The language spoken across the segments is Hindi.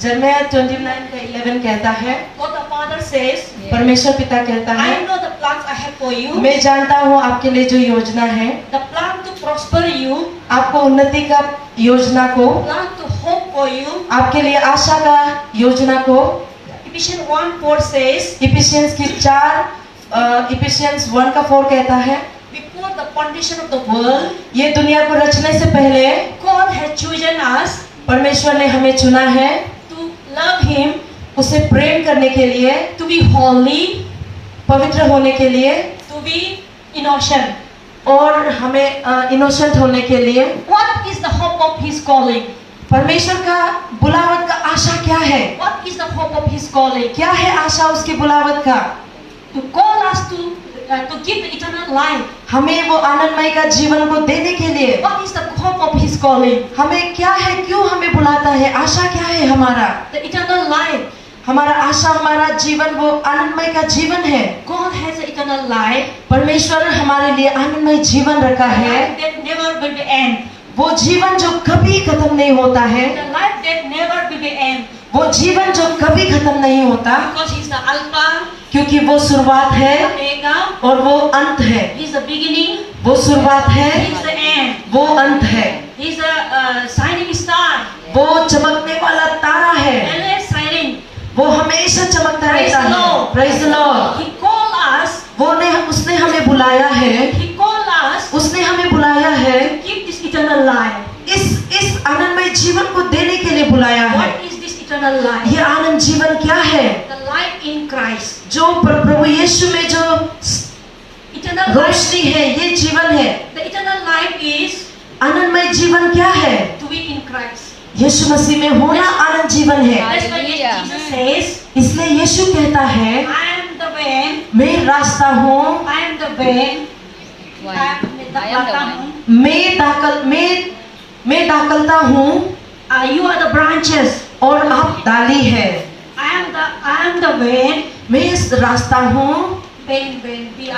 जर्मिया 29 का 11 कहता है, God the Father says, परमेश्वर पिता कहता I है, know the plans I have for you, मैं जानता हूँ आपके लिए जो योजना है, the plan to prosper you, आपको उन्नति का योजना को, plan to hope for you. आपके लिए आशा का योजना को। Ephesians 1:4 says, इफिशियंस 1:4 कहता है, before the foundation of the world, ये दुनिया को रचने से पहले God had chosen us परमेश्वर ने हमें चुना है to love Him, उसे प्रेम करने के लिए, to be holy, पवित्र होने के लिए to be innocent. और हमें इनोसेंट होने के लिए। What is the hope of His calling? परमेश्वर का बुलावट का आशा क्या है? What is the hope of His calling? क्या है आशा उसकी बुलावट का? To call us to give the eternal life. हमें वो आनंदमय का जीवन को देने के लिए। What is the hope of His calling? हमें क्या है, क्यों हमें बुलाता है, आशा क्या है हमारा? The eternal life. हमारा आशा, हमारा जीवन वो आनंदमय का जीवन है। God has an eternal life. परमेश्वर ने हमारे लिए आनंदमय जीवन रखा है, Life that never will be end. वो जीवन जो कभी खत्म नहीं होता है, The life that never will be end. वो जीवन जो कभी खत्म नहीं होता, Because He's the Alpha, क्योंकि वो शुरुआत है Omega. और वो अंत है। He's the beginning. वो शुरुआत है, He's the end. वो अंत है। He's the shining star. वो चमकने वाला तारा है, Always shining. वो हमेशा चमकता रहता Praise the है। Lord. Praise the Lord। He called us. उसने हमें बुलाया है, He called us उसने हमें बुलाया है, to give this eternal life. इस आनंदमय जीवन को देने के लिए बुलाया है। What is this eternal life? ये आनंद जीवन क्या है? The life in Christ. जो प्रभु यीशु में जो Eternal life. रोशनी है, ये जीवन है। The eternal life is आनंदमय जीवन क्या है? to be in Christ. यीशु मसीह में होना आनंद जीवन है। That's why Jesus says, इसलिए यीशु कहता है, I am the way, मैं रास्ता हूँ, I am the way, Why? I am the I am the way. way. मैं दाखलता हूँ You are the branches. और आप डाली है। I am the way. मैं इस रास्ता हूँ, Ben, B-I-N-E.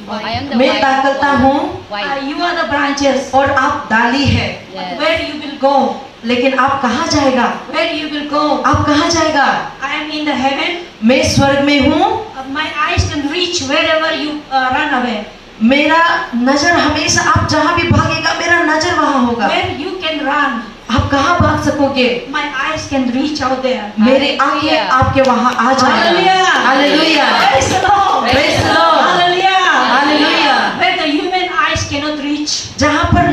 I am the मैं white दाखलता one. हूँ White. You are the branches. और आप डाली है। Yes. Where you will go? लेकिन आप कहाँ जाएगा? Where you will go? आप कहाँ जाएगा? I am in the heaven. मैं स्वर्ग में हूँ, My eyes can reach wherever you run away. मेरा नजर हमेशा, आप जहाँ भी भागेगा मेरा नजर वहाँ होगा। Where you can run, आप कहाँ भाग सकोगे? my eyes can reach out there. मेरी आंखें Hallelujah. आपके वहाँ आ जाएगा। Hallelujah. Praise the Lord. Praise the Lord. Hallelujah. Hallelujah. Where the human eyes cannot reach. जहाँ पर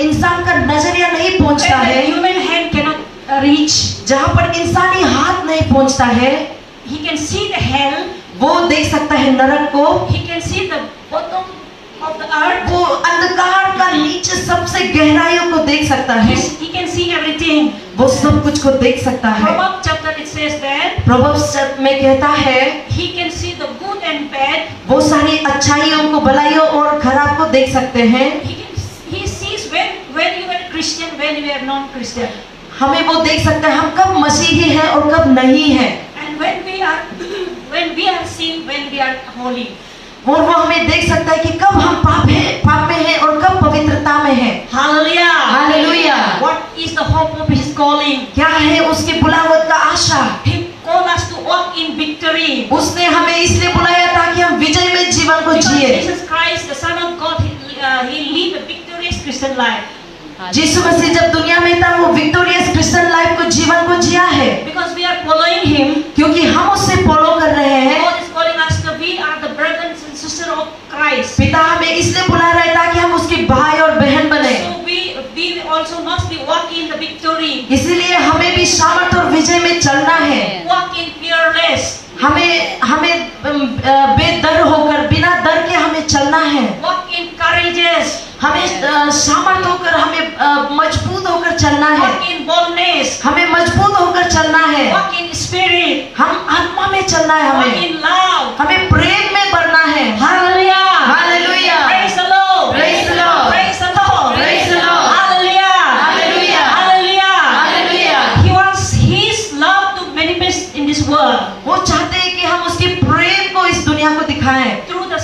इंसान का नजरिया नहीं पहुँचता Where the है, human hand cannot reach. जहाँ पर इंसानी हाथ नहीं पहुँचता है, He can see the hell. वो देख सकता है नरक को, He can see the bottom of the earth. वो अंधकार का नीचे सबसे गहराइयों को देख सकता है, He can see everything. वो सब कुछ को देख सकता है। Proverbs chapter it says that प्रभु में कहता है, he can see the good and bad. वो सारी अच्छाइयों को, भलाइयों और खराब को देख सकते हैं। He sees when you are Christian, when you are non-Christian. हमें वो देख सकता है हम कब मसीही हैं और कब नहीं है, And when we are sin, when we are holy. और वो हमें देख सकता है कि कब हम पाप में हैं और कब पवित्रता में हैं। Hallelujah. Hallelujah. What is the hope of His calling? क्या है उसकी बुलावट का आशा? He called us to walk in victory. उसने हमें इसलिए बुलाया ताकि हम विजय में जीवन को Because जिए। Jesus Christ, the Son of God, he lived a victorious Christian life. यीशु मसीह जब दुनिया में था, वो विक्टोरियस क्रिश्चियन लाइफ को, जीवन को जिया है, Because we are following Him. क्योंकि हम उससे फॉलो कर रहे हैं। God is calling us to be the brothers and sisters of Christ. पिता हमें इसलिए बुला रहा है ताकि हम उसके भाई और बहन बने। So we also must be walking in the victory. इसीलिए हमें भी सामर्थ और विजय में चलना है। Walk in fearless. हमें बेडर होकर, बिना डर के हमें चलना है। Walk in courageous. हमें सामर्थ होकर, हमें मजबूत होकर चलना है। Walk in boldness. हमें मजबूत होकर चलना है। Walk in spirit. हम आत्मा में चलना है। Walk in love. हमें प्रेम में बढ़ना है। Hallelujah. Hallelujah. Praise the Lord. Praise the Lord. Praise the Lord. Praise the Lord. Hallelujah. Hallelujah. Hallelujah. Hallelujah. He wants His love to manifest in this world. वो चाहते हैं कि हम उसके प्रेम को इस दुनिया को दिखाएं। Through the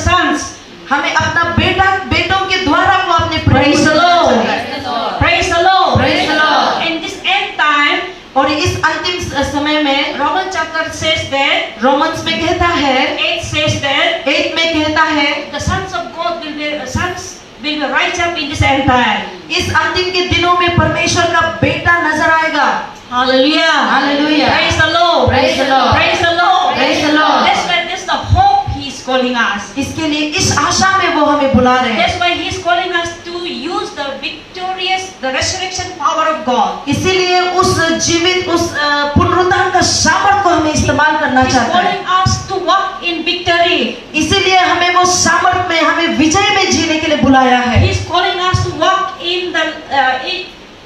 sons. हमें अपना बेटों के द्वारा वो अपने प्रेम Praise को the Lord. दिखाना चाहिए। Praise the Lord. Praise the Lord. Praise the Lord. In this end time, और इस अंतिम समय में Romans chapter says that, Romans में कहता है 8 says that 8 में कहता है the sons of God will be rise up in this empire. इस अंतिम के दिनों में परमेश्वर का बेटा नजर आएगा। Hallelujah. Hallelujah. Praise the Lord. Praise the Lord. Praise the Lord. Praise the Lord. That's why this is the hope He is calling us. इसके लिए इस आशा में वो हमें बुला रहे हैं। That's why He is calling us to use the victorious, the resurrection power of God. इसीलिए उस जीवित उस पुनरुत्थान का सामर्थ को हमें इस्तेमाल करना He is चाहता है। calling us to walk in victory. इसीलिए हमें वो सामर्थ में हमें विजय में जीने के लिए बुलाया है। He is calling us to walk in the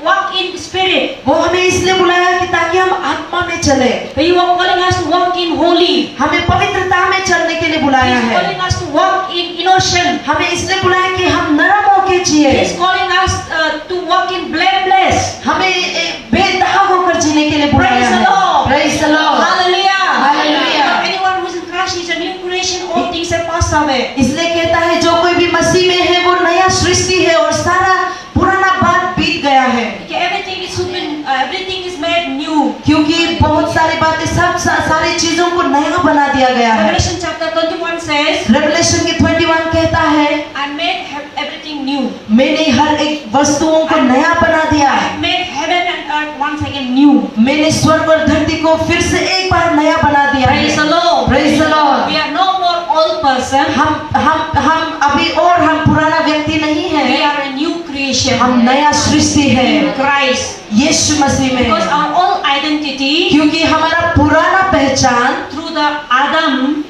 walk in spirit. वो हमें इसलिए बुलाया कि ताकि हम आत्मा में चले। He is calling us to walk in holy. हमें पवित्रता में चलने के लिए He बुलाया is है। calling us to walk in innocence. हमें इसलिए बुलाया कि हम नरम होके He जिए। is calling us to walk in blameless. हमें बेदाग होकर जीने के लिए बुलाया Praise the है। Lord. Praise the Lord. Hallelujah. Hallelujah. But anyone who is in Christ is a new creation. All things have passed away. इसलिए कहता है जो कोई भी मसीह में है वो नया सृष्टि है और सारा पुराना बात बीत गया है। Okay, everything is made new. क्योंकि बहुत सारी बातें सारी चीजों को नया बना दिया गया है। Revelation chapter 21 says, रेवलेशन के 21 कहता है I made everything new. मैंने हर एक वस्तुओं को नया बना दिया। I made heaven and earth once again new. मैंने स्वर्ग और धरती को फिर से एक बार नया बना दिया। Praise the Lord. Praise the Lord. We are no more old person. हम अभी और हम पुराना व्यक्ति नहीं We है। are a new creation. हम नया सृष्टि है In Christ. यीशु मसीह में। Because our old identity क्योंकि हमारा पुराना पहचान through the Adam,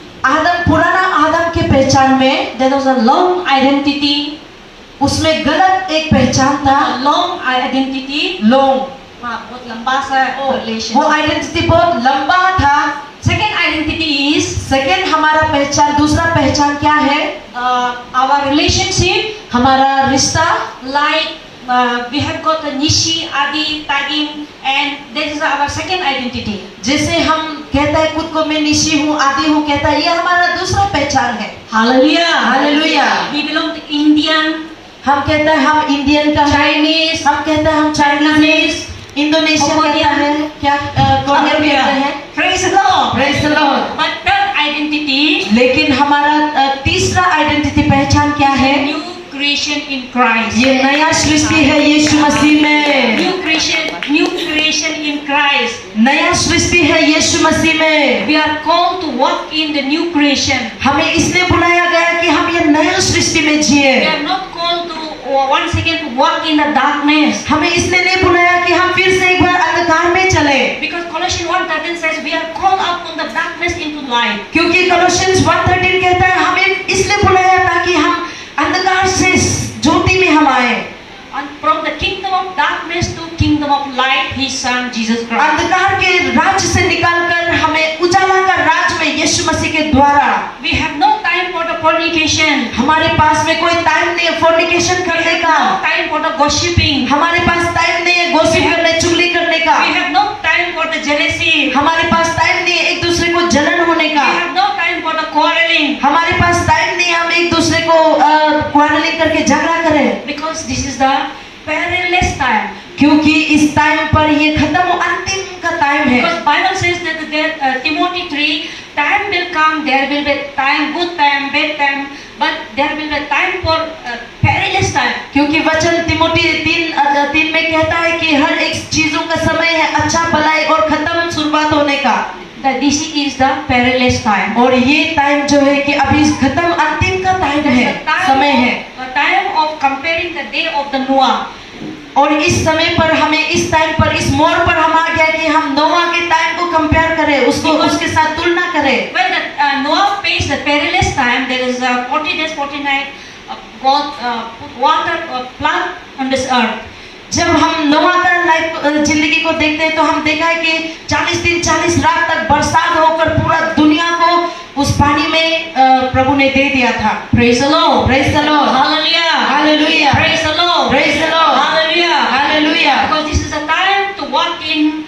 पुराना आदम के पहचान में there was a long identity. उसमें गलत एक पहचान था। A long identity. लोग बहुत लंबा सा relation. वो आइडेंटिटी बहुत लंबा था। Second identity is सेकेंड हमारा पहचान दूसरा पहचान क्या है? our relationship. हमारा रिश्ता Like we have got the Nishi, Adi, Tagin, and this is our second identity. जैसे हम कहता है खुद को मैं निशी हूँ आदि हूँ कहता है ये हमारा दूसरा पहचान है। Hallelujah. Hallelujah. We belong to Indian, हम कहता है हम इंडियन का है। Chinese, हम कहता है हम चाइनीज इंडोनेशिया कहता है क्या कोरियन कहते हैं। Praise the Lord. Praise the Lord. But third identity, लेकिन हमारा तीसरा आइडेंटिटी पहचान क्या है? new creation in Christ. ये नया सृष्टि है यीशु मसीह में। New creation in Christ. नया सृष्टि है यीशु मसीह में। We are called to walk in the new creation. हमें इसलिए बुलाया गया कि हम ये नया सृष्टि में जिए। We are not called to once again to walk in the darkness. हमें इसलिए नहीं बुलाया कि हम फिर से एक बार अंधकार में चले। Because Colossians 1:13 says we are called out from the darkness into light. क्योंकि कोलोसियंस 1:13 कहता है हमें इसलिए बुलाया ताकि हम अंधकार से ज्योति में हम आए। And from the kingdom of darkness to kingdom of light, His Son Jesus Christ. अंधकार के राज्य से निकालकर हमें उजाला का राज्य में यीशु मसीह के द्वारा। We have no time for the fornication. हमारे पास में कोई टाइम नहीं है फोर्निकेशन करने का। No time for the gossiping. हमारे पास टाइम नहीं है गॉसिप करने चुगली करने का। We have no time for the jealousy. हमारे पास टाइम नहीं है एक दूसरे को जलन होने We का। have no time for the quarreling. हमारे पास टाइम नहीं है हम एक दूसरे को क्वारलिंग करके झगड़ा करें। Because this is the perilous time. क्योंकि इस टाइम पर ये खत्म अंतिम का टाइम है। Because Bible says that there, Timothy 3, time will come, there will be time, good time, bad time, but there will be time for perilous time. क्योंकि वचन तिमोथी 3 में कहता है कि हर एक चीजों का समय है अच्छा भलाई और खत्म शुरुआत होने का। That this is the perilous time. और ये टाइम जो है कि अभी खत्म अंतिम का टाइम है समय है। The time of comparing the day of the Noah. और इस समय पर हमें इस टाइम पर इस मोड़ पर हम आ गया कि हम नोआ के टाइम को कंपेयर करें उसको उसके साथ तुलना करें। When the Noah faced the perilous time, there is 40 days, 40 nights. God put water, plant on this earth. जब हम नोआ का लाइफ जिंदगी को देखते हैं तो हम देखा है कि 40 दिन 40 रात तक बरसात होकर पूरा दुनिया को उस पानी में प्रभु ने दे दिया था। Praise the Lord. Praise the Lord. Hallelujah. Hallelujah. Praise the Lord. Praise the Lord. Hallelujah. Hallelujah. Because this is the time to walk in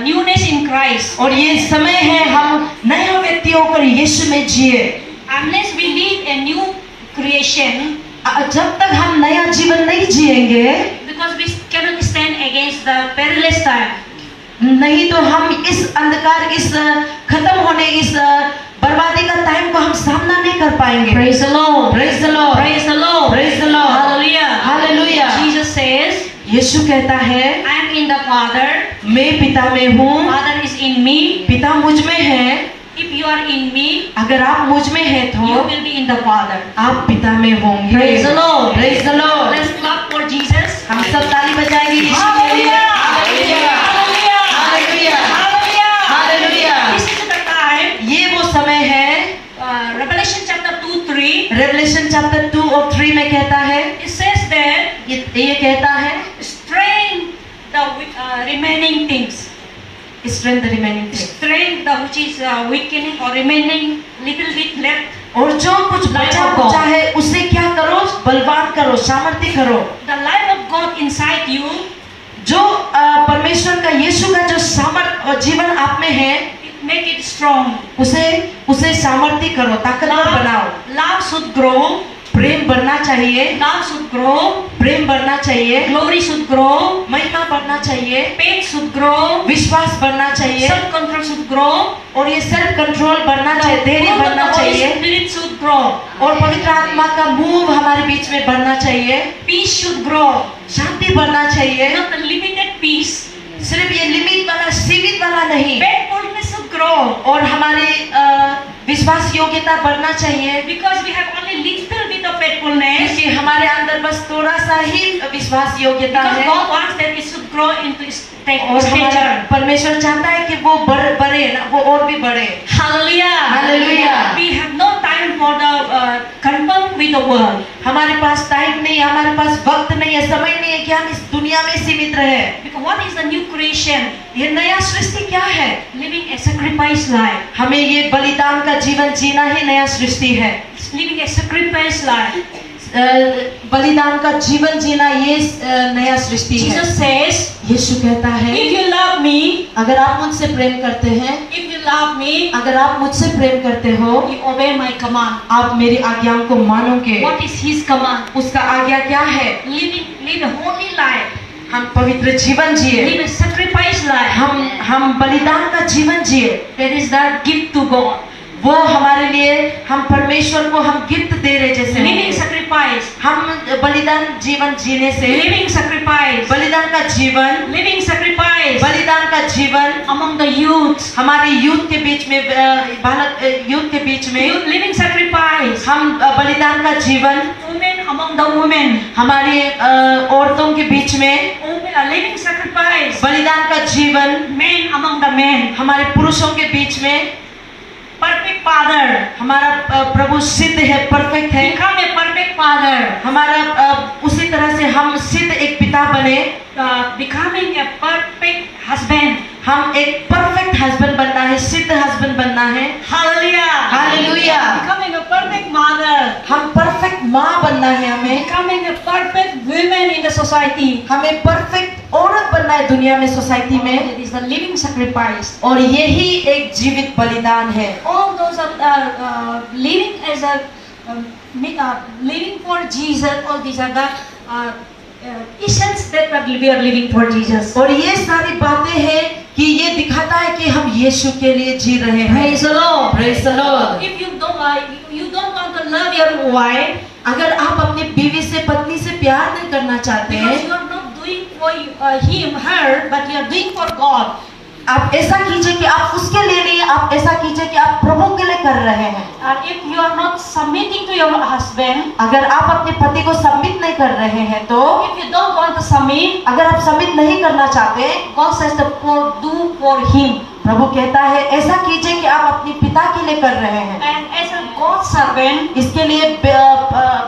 newness in Christ. और ये समय है हम नए व्यक्ति होकर यीशु में जिए। Unless we live a new creation, जब तक हम नया जीवन नहीं जिएंगे, because we cannot stand against the perilous time. नहीं तो हम इस अंधकार, इस खत्म होने, इस बर्बादी का टाइम को हम सामना नहीं कर पाएंगे। Praise the Lord. Praise the Lord. Praise the Lord. Praise the Lord. Hallelujah. Hallelujah. Jesus says, यीशु कहता है, I am in the Father, मैं पिता में हूँ, Father is in me. पिता मुझ में है। If you are in me, अगर आप मुझ में हैं you तो will be in the Father. आप पिता में होंगे। Praise the Lord. Praise the Lord. Let's clap for Jesus. हम सब ताली बजाएंगे यीशु के लिए। Hallelujah. Hallelujah. Hallelujah. Hallelujah. This is the time. ये वो समय है, Revelation chapter 2:3. रेवलेशन चैप्टर 2 और 3 में कहता है, It says that ये कहता है, strain the remaining things. Strength remaining, Strain the which is weakening or remaining little bit left. और जो कुछ बचा कुचा है उसे क्या करो, बलवान करो, सामर्थ्य करो। The life of God inside you, जो परमेश्वर का, यीशु का जो सामर्थ और जीवन आप में है, make it strong. उसे सामर्थ्य करो, ताकतवर बनाओ। Love should grow. प्रेम बढ़ना चाहिए, Love should grow. प्रेम बढ़ना चाहिए, Glory should grow. महिमा बढ़ना चाहिए, Faith should grow. विश्वास बढ़ना चाहिए, Self-control should grow. और ये सेल्फ कंट्रोल बढ़ना चाहिए, धैर्य Fruit of बढ़ना the Holy चाहिए, Spirit should grow. और पवित्र आत्मा का मूव हमारे बीच में बढ़ना चाहिए, Peace should grow. शांति बढ़ना चाहिए। Not the limited peace. सिर्फ ये लिमिट वाला, सीमित वाला नहीं, Faithfulness should grow. और हमारी विश्वास योग्यता बढ़ना चाहिए, Because we have only little bit of faithfulness. क्योंकि हमारे अंदर बस थोड़ा सा ही विश्वास योग्यता Because है, God wants that it should grow into और हमारा stature. परमेश्वर चाहता है कि वो बढ़े ना, वो और भी बढ़े। Hallelujah. Hallelujah. We have no time for the conform with the world. हमारे पास टाइम नहीं, हमारे पास वक्त नहीं है, समय नहीं है कि हम इस दुनिया में सीमित रहे। Because what is the new creation? ये नया सृष्टि क्या है? Living a sacrifice life. हमें ये बलिदान का जीवन जीना ही नया सृष्टि है। Living a sacrifice life. बलिदान का जीवन जीना ये नया सृष्टि है। Jesus says, यीशु कहता है, if you love me, अगर आप मुझसे प्रेम करते हैं, if you love me, अगर आप मुझसे प्रेम करते हो, you obey my command. आप मेरी आज्ञाओं को मानोगे। What is His command? उसका आज्ञा क्या है? Live a holy life. हम पवित्र जीवन जिए, Live a sacrifice life. हम बलिदान का जीवन जिए। That is the gift to God. वो हमारे लिए, हम परमेश्वर को हम गिफ्ट दे रहे जैसे Living हैं। sacrifice. हम बलिदान जीवन जीने से, Living sacrifice. बलिदान का जीवन, Living sacrifice. बलिदान का जीवन Among the youths. हमारे यूथ के बीच में, बालक यूथ के बीच में Living sacrifice. हम बलिदान का जीवन Women among the women. हमारी औरतों के बीच में, Living sacrifice. बलिदान का जीवन Men among the men. हमारे पुरुषों के बीच में। Perfect father. हमारा प्रभु सिद्ध है, परफेक्ट है। Become a perfect father. हमारा उसी तरह से हम सिद्ध एक पिता बने, Becoming a perfect husband. हम एक परफेक्ट हस्बैंड बनना है, सिद्ध हस्बैंड बनना है। Hallelujah. Hallelujah. Becoming a perfect mother. हम परफेक्ट माँ बनना है, हमें Becoming a perfect woman in the society. हमें परफेक्ट औरत बनना है दुनिया में, सोसाइटी में। That is the living sacrifice. और यही एक जीवित बलिदान है। All those are living as a living for Jesus. All these are the essence that we are living for Jesus. और ये सारी बातें हैं कि ये दिखाता है कि हम यीशु के लिए जी रहे हैं। Praise the Lord. Praise the Lord. If you don't want to love your wife, अगर आप अपनी बीवी से, पत्नी से प्यार नहीं करना चाहते because हैं, you are not doing for him, her, but you are doing for God. आप ऐसा कीजिए कि आप उसके लिए नहीं, आप ऐसा कीजिए कि आप प्रभु के लिए कर रहे हैं। And if you are not submitting to your husband, अगर आप अपने पति को सबमिट नहीं कर रहे हैं तो, if you don't want to submit, अगर आप सबमिट नहीं करना चाहते, God says to do for him. प्रभु कहता है ऐसा कीजिए कि आप अपने पिता के लिए कर रहे हैं। And as a God servant, इसके लिए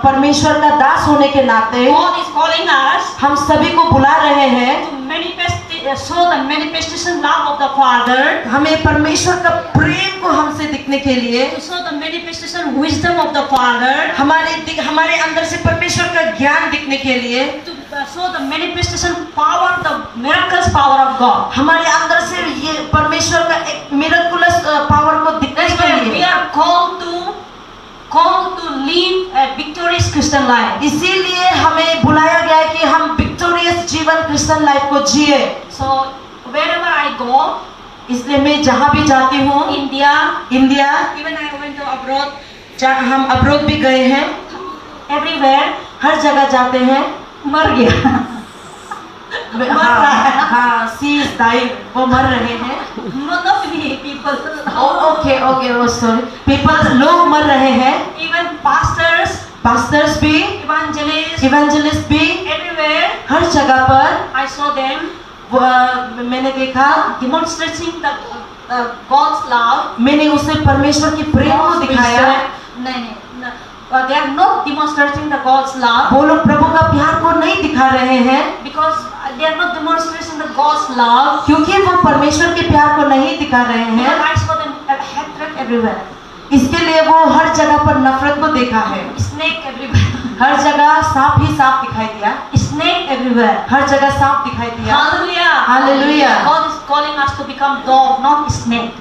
परमेश्वर का दास होने के नाते God is calling us हम सभी को बुला रहे हैं, to manifest, show the manifestation love of the Father, हमें परमेश्वर का प्रेम को हमसे दिखने के लिए, to show the manifestation wisdom of the Father, हमारे अंदर से परमेश्वर का ज्ञान दिखने के लिए, to show the manifestation power, the miraculous power of God. हमारे अंदर से ये परमेश्वर का एक मिरेकुलस पावर को दिखने That's के why we लिए, are called to live a victorious Christian life. इसीलिए हमें बुलाया गया है कि हम विक्टोरियस जीवन क्रिश्चियन लाइफ को जिए। So wherever I go, इसलिए मैं जहाँ भी जाती हूँ, India, India, even I went to abroad, हम अब्रोड भी गए हैं, everywhere, हर जगह जाते हैं। मर गया। हाँ हाँ, सी इज डाइंग, वो मर रहे हैं। Not me, people. Okay okay, वो सॉरी, पीपल्स, लोग मर रहे हैं। Even pastors, पास्टर्स भी, evangelists, इवेंजलिस्ट भी, everywhere, हर जगह पर I saw them मैंने देखा, demonstrating the God's love. मैंने उसे परमेश्वर की प्रेम को दिखाया। नहीं, they are not demonstrating the God's love वो लोग प्रभु का प्यार को नहीं दिखा रहे हैं, because they are not demonstrating the God's love. क्योंकि वो परमेश्वर के प्यार को नहीं दिखा रहे हैं। Because I saw them hatred everywhere, इसके लिए वो हर जगह पर नफरत को देखा है। snake everywhere, हर जगह सांप ही सांप दिखाई दिया, snake everywhere. हर जगह सांप दिखाई दिया। Hallelujah. Hallelujah. God is calling us to become dog, not snake.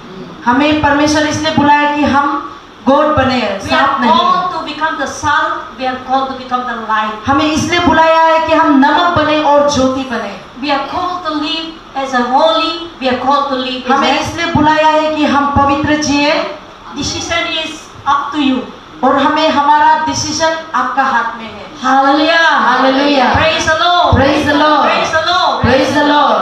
हमें परमेश्वर इसलिए बुलाया कि हम गोट बने, We are सांप नहीं। called to become the salt. We are called to become the light. हमें इसलिए बुलाया है कि हम नमक बने और ज्योति बने। We are called to live as a holy. We are called to live हमें as a... इसलिए बुलाया है कि हम पवित्र जिए, Decision is up to you. और हमें हमारा डिसीजन आपका हाथ में है। Hallelujah. Hallelujah. Praise the Lord. Praise the Lord. Praise the Lord. Praise the Lord.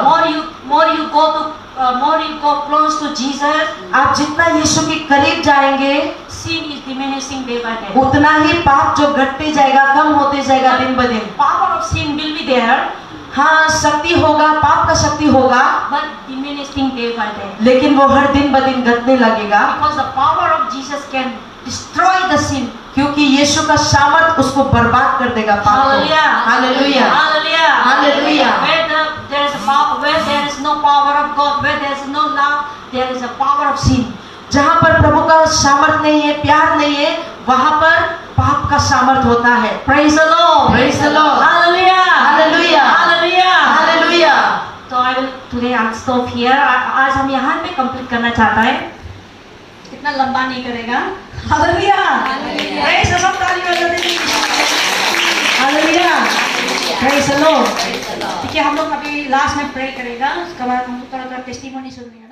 More you go close to Jesus, आप जितना यीशु के करीब जाएंगे, sin is diminishing day by day. उतना ही पाप जो घटते जाएगा, कम होते जाएगा दिन ब दिन। Power of sin will be there, हाँ, शक्ति होगा, पाप का शक्ति होगा, but diminishing day by day. लेकिन वो हर दिन ब दिन घटने लगेगा, Because the power of Jesus can destroy the sin. क्योंकि यीशु का सामर्थ उसको बर्बाद कर देगा पाप को। Hallelujah. Hallelujah, Hallelujah. Hallelujah. Where there is no power of God, where there is no love, there is a power of sin. जहाँ पर प्रभु का सामर्थ नहीं है, प्यार नहीं है, वहाँ पर पाप का सामर्थ होता है। Praise the Lord. Praise the Lord. Hallelujah. Hallelujah. Hallelujah. Hallelujah. तो I will today I'll stop here. आज हम यहाँ पे कंप्लीट करना चाहता है, इतना लंबा नहीं करेगा। Hallelujah. Hallelujah. Praise the Lord. ताली बजाते हैं। Hallelujah. Praise the Lord. Praise the Lord. ठीक है, हम लोग अभी लास्ट में प्रे करेगा, उसके बाद हम लोग थोड़ा टेस्टिमोनी सुनेंगे।